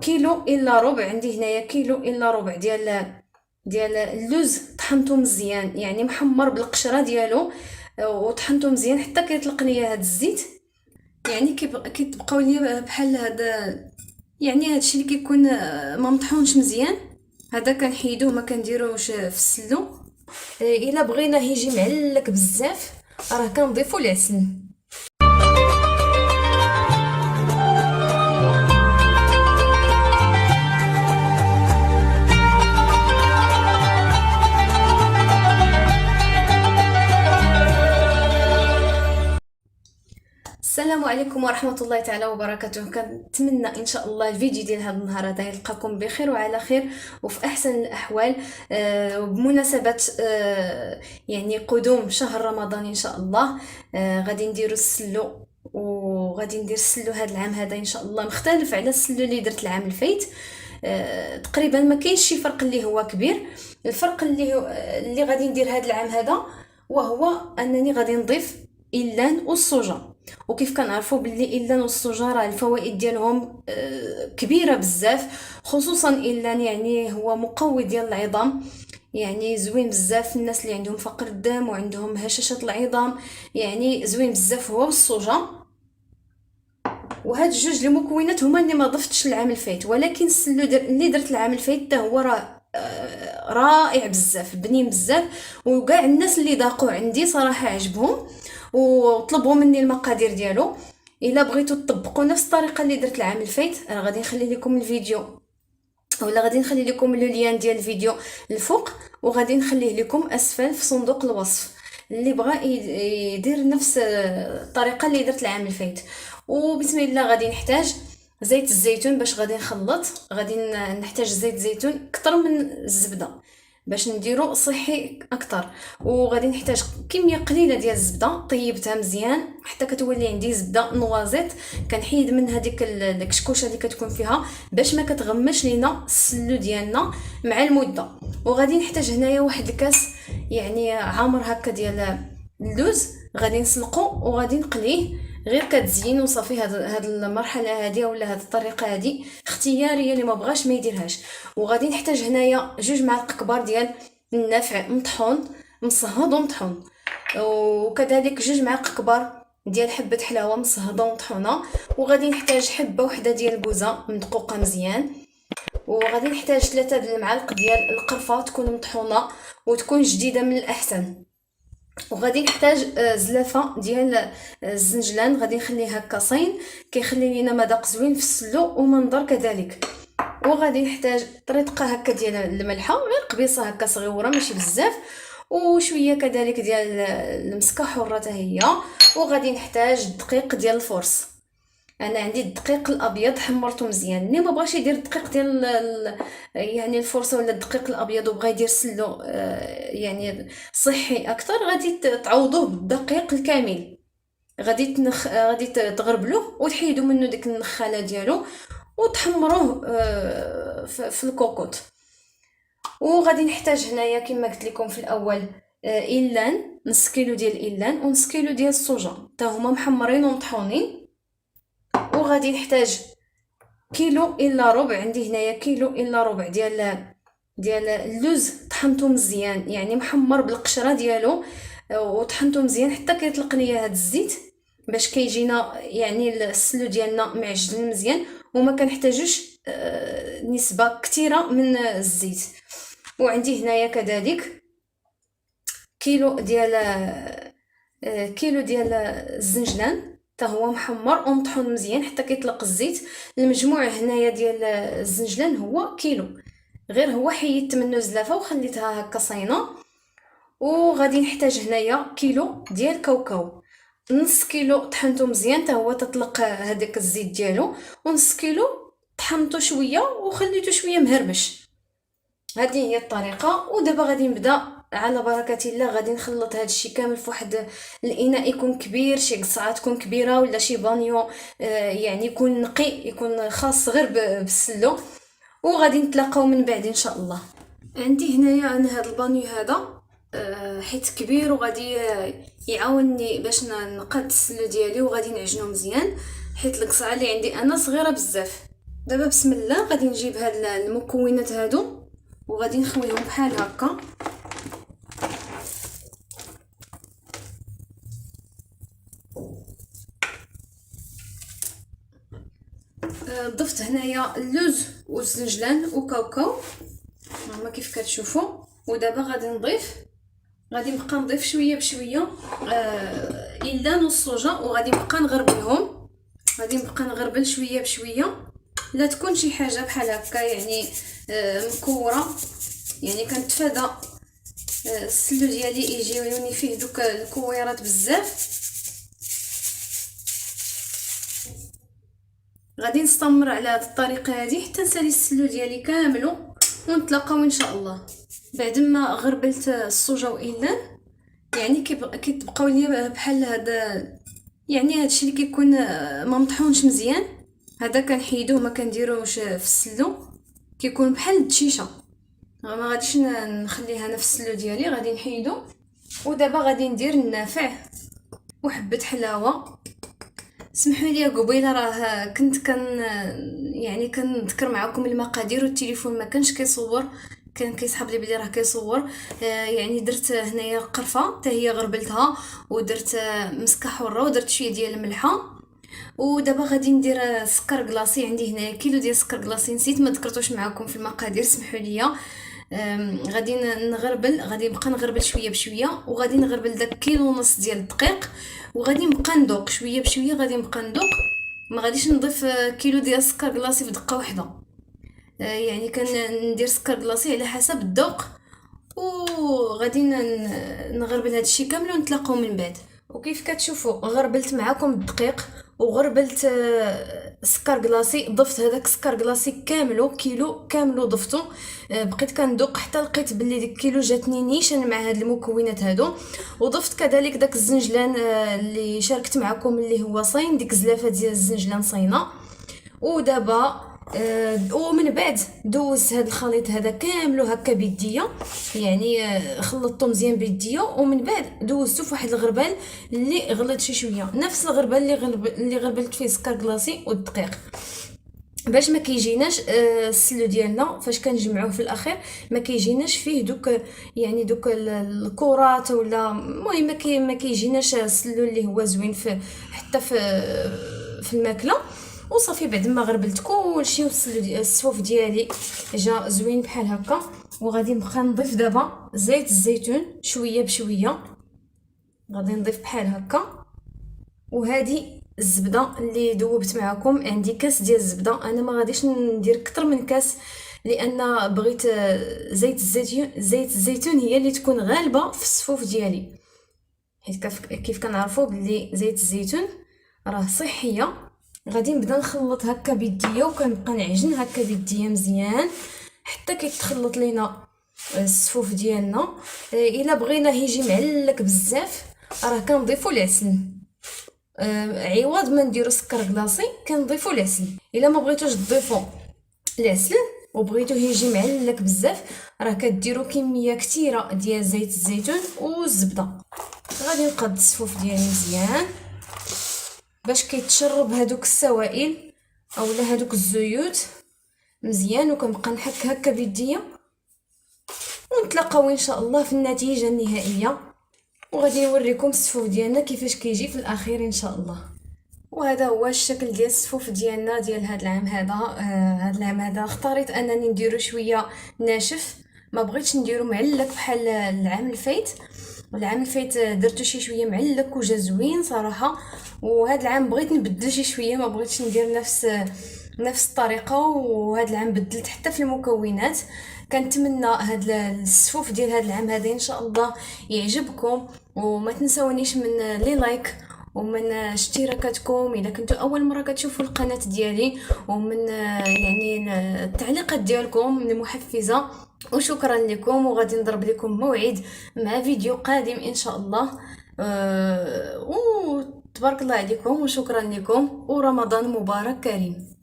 كيلو الا ربع. عندي هنايا كيلو الا ربع ديال اللوز، طحنته مزيان يعني محمر بالقشره ديالو، وطحنته مزيان حتى كيطلق ليا هاد الزيت. يعني كيتبقاو ليا بحال هذا، يعني هادشي اللي كيكون ما مطحونش مزيان، هذا كنحيدوه ما كنديروهش في السلو. الا بغينا يجي معلك بزاف راه كنضيفوا العسل. السلام عليكم ورحمة الله تعالى وبركاته. كنتمنى ان شاء الله الفيديو ديال هذا النهار هذا يلقاكم بخير وعلى خير وفي احسن الاحوال. بمناسبة يعني قدوم شهر رمضان ان شاء الله، غادي نديرو السلو، وغادي ندير السلو هذا العام هذا ان شاء الله مختلف على السلو اللي درت العام الفايت. تقريبا ما كاينش شي فرق اللي هو كبير. الفرق اللي غادي ندير هذا العام هذا وهو انني غادي نضيف اللان والصوجه. وكيف كنعرفوا باللي اللان والصوجه راه الفوائد ديالهم كبيره بزاف، خصوصا اللان يعني هو مقوي ديال العظام، يعني زوين بزاف الناس اللي عندهم فقر الدم وعندهم هشاشه العظام، يعني زوين بزاف هو والصوجه. وهاد جوج المكونات هما اللي ما ضفتش العام الفايت، ولكن السلو اللي درت العام الفايت حتى هو راه رائع بزاف، بنين بزاف، وكاع الناس اللي ذاقوه عندي صراحه عجبهم وطلبوا مني المقادير ديالو. الا بغيتو تطبقوا نفس الطريقه اللي درت العام الفايت راه غادي نخلي لكم الفيديو، ولا غادي نخلي لكم لو لين ديال الفيديو الفوق، وغادي نخليه لكم اسفل في صندوق الوصف، اللي بغى يدير نفس الطريقه اللي درت العام الفايت. وبسم الله غادي نحتاج زيت الزيتون باش غادي نخلط. غادي نحتاج زيت زيتون اكثر من الزبده باش نديرو صحي اكثر. وغادي نحتاج كميه قليله ديال الزبده طيبتها مزيان حتى كتولي عندي زبده نوازيط، كنحيد منها ديك الكشكوشه اللي كتكون فيها باش ما كتغمش لينا السلو ديالنا مع المده. وغادي نحتاج هنايا واحد الكاس يعني عامر هكا ديال اللوز، غادي نسلقو وغادي نقليه. غير كتزين وصافي. هاد المرحله هذه ولا هاد الطريقه هذه اختياريه، اللي ما بغاش ما يديرهاش. وغادي نحتاج هنايا 2 معالق كبار ديال النافع مطحون، مصهد ومطحون، وكذلك 2 معالق كبار ديال حبه حلاوه مصهده ومطحونه. وغادي نحتاج حبه وحده ديال الكوزه مدقوقه مزيان. وغادي نحتاج 3 د المعالق ديال القرفه تكون مطحونه وتكون جديده من الاحسن. وغادي نحتاج زلافه ديال الزنجلان، غادي نخليه هكا صين كيخلي لينا مذاق زوين في السلو ومنظر كذلك. وغادي نحتاج طريقه هكا ديال الملحه، غير قبيصه هكا صغيره ماشي بزاف، وشويه كذلك ديال المسكه حره حتى هي. وغادي نحتاج الدقيق ديال الفرص، انا عندي الدقيق الابيض حمرته مزيان. اللي ما بغاش يدير الدقيق ديال يعني الفرصه ولا الدقيق الابيض وبغى يدير سلو يعني صحي اكثر، غادي تعوضوه بالدقيق الكامل. غادي تغربلوه وتحيدوا منه ديك النخاله ديالو وتحمروه في الكوكوط. وغادي نحتاج هنايا كما قلت لكم في الاول إلان، نص كيلو ديال الإلان ونص كيلو ديال الصوجه حتى هما محمرين ومطحونين. وغادي نحتاج كيلو الا ربع، عندي هنايا كيلو الا ربع ديال اللوز طحنته مزيان يعني محمر بالقشره ديالو، وطحنته مزيان حتى كيطلق ليا هذا الزيت باش كيجينا يعني السلو ديالنا معجن مزيان وما كنحتاجوش نسبه كثيره من الزيت. وعندي هنايا كذلك كيلو ديال الزنجلان حتى هو محمر ومطحون مزيان حتى كيطلق الزيت. المجموع هنايا ديال الزنجلان هو كيلو، غير هو حيدت منه زلافه وخليتها هكا صاينه. وغادي نحتاج هنايا كيلو ديال الكاوكاو، نص كيلو طحنته مزيان حتى هو تطلق هذاك الزيت ديالو، ونص كيلو طحنته شويه وخليته شويه مهرمش. هذه هي الطريقه. ودابا غادي نبدا على بركه الله. غادي نخلط هذا الشيء كامل في واحد الاناء يكون كبير، شي قصعه تكون كبيره ولا شي بانيو يعني يكون نقي، يكون خاص غير بالسلو. وغادي نتلاقاو من بعد ان شاء الله. عندي هنايا انا هذا البانيو هذا حيت كبير وغادي يعاونني باش نقاد السلو ديالي وغادي نعجنو مزيان، حيت القصعه اللي عندي انا صغيره بزاف دابا بسم الله غادي نجيب هاد المكونات هادو وغادي نخويهم بحال هكا. ضفت هنايا اللوز والزنجلان وكاوكاو هما كيف كتشوفوا. ودابا غادي نبقى نضيف شويه بشويه الا نص صوجا، وغادي نبقى نغربلهم. غادي نبقى نغربل شويه بشويه، لا تكون شي حاجه بحال هكا يعني مكوره، يعني كنتفادى السلو ديالي يجيوني فيه دوك الكويرات بزاف. غادي نستمر على هذه الطريقه هذه حتى نسالي السلو ديالي كاملو، ونتلاقاو ان شاء الله. بعد ما غربلت الصوجه وايلان يعني كيتبقاو لي بحال هذا، يعني هادشي اللي كيكون ما مطحونش مزيان، هذا كنحيدوه ما كنديروهش في السلو، كيكون بحال الدشيشه. ما غاديش نخليها انا في السلو ديالي، غادي نحيدو. ودابا غادي ندير النافع وحبه حلاوه. سمحوا لي قبيله راه كنت يعني كنذكر معكم المقادير والتليفون ما كانش كيصور، كان كيسحب لي بلي راه كيصور. يعني درت هنايا قرفه حتى هي غربلتها، ودرت مسكه حره، ودرت شويه ديال الملحه. ودابا غادي ندير سكر كلاصي. عندي هنا كيلو ديال السكر كلاصي، نسيت ما ذكرتوش معكم في المقادير، سمحوا لي. غادي نغربل، غادي نبقى نغربل شويه بشويه، وغادي نغربل داك كيلو ونص ديال الدقيق، وغادي نبقى ندوق شويه بشويه. غادي نبقى ندوق، ما غاديش نضيف كيلو ديال السكر كلاصي في دقه واحده. يعني كندير سكر كلاصي على حسب الذوق، وغادي نغربل هذا الشيء كامل ونتلاقاو من بعد. وكيف كتشوفوا غربلت معكم الدقيق وغربلت سكر كلاصي. ضفت هذاك السكر كلاصي كاملو، كيلو كاملو ضفتو. بقيت كندوق حتى لقيت بلي ديك كيلو جاتني نيشان مع هاد المكونات هادو. وضفت كذلك داك الزنجلان اللي شاركت معكم اللي هو صاين، ديك زلافه ديال الزنجلان صاينه. ودابا ومن بعد دوز هذا الخليط هذا كاملو هكا بيديا، يعني خلطته مزيان بيديا. ومن بعد دوزته في واحد الغربال اللي غليت شويه، نفس الغربال اللي غربلت فيه سكر كلاصي والدقيق، باش ما كيجيناش السلو ديالنا فاش كنجمعوه في الاخير ما كيجيناش فيه دوك، يعني دوك الكرات ولا المهم ما كيجيناش السلو اللي هو زوين في حتى في الماكله. وصافي بعد ما غربلت كلشي الصفوف ديالي جا زوين بحال هكا. وغادي نبقى نضيف دابا زيت الزيتون شويه بشويه، غادي نضيف بحال هكا. وهذه الزبده اللي ذوبت معكم، عندي كاس ديال الزبده، انا ما غاديش ندير اكثر من كاس لان بغيت زيت الزيتون هي اللي تكون غالبه في الصفوف ديالي، حيت كيف كنعرفوا بلي زيت الزيتون راه صحيه. غادي نبدا نخلط هكا بيديا، وكنبقى نعجن هكا بيديا مزيان حتى كيتخلط لينا الصفوف ديالنا. الا بغينا يجي معلك بزاف راه كنضيفوا العسل، عوض ما نديرو سكر كلاصي كنضيفوا العسل. الا ما بغيتوش تضيفوا العسل وبغيتوه يجي معلك بزاف راه كديروا كميه كثيره ديال زيت الزيتون والزبده. غادي نقاد الصفوف ديالي مزيان باش كيتشرب هذوك السوائل اولا هذوك الزيوت مزيان، وكنبقى نحك هكا بيديا. ونتلاقاو ان شاء الله في النتيجه النهائيه، وغادي نوريكم الصفوف ديالنا كيفاش كيجي في الاخير ان شاء الله. وهذا هو الشكل ديال الصفوف ديالنا ديال هذا العام هذا. هذا العام هذا اختاريت انني نديرو شويه ناشف، ما بغيتش نديرو معلك بحال العام الفايت. العام الفايت درتو شي شويه معلك وجا زوين صراحه، وهذا العام بغيت نبدل شي شويه، ما بغيتش ندير نفس الطريقه. وهذا العام بدلت حتى في المكونات. كنتمنى هاد الصفوف ديال هذا العام هذا ان شاء الله يعجبكم، وما تنسونيش من لي لايك ومن اشتراكاتكم اذا كنتوا اول مره كتشوفوا القناه ديالي، ومن يعني التعليقات ديالكم من محفزه. وشكرا لكم، وغادي نضرب لكم موعد مع فيديو قادم ان شاء الله. وتبارك الله عليكم وشكرا لكم، ورمضان مبارك كريم.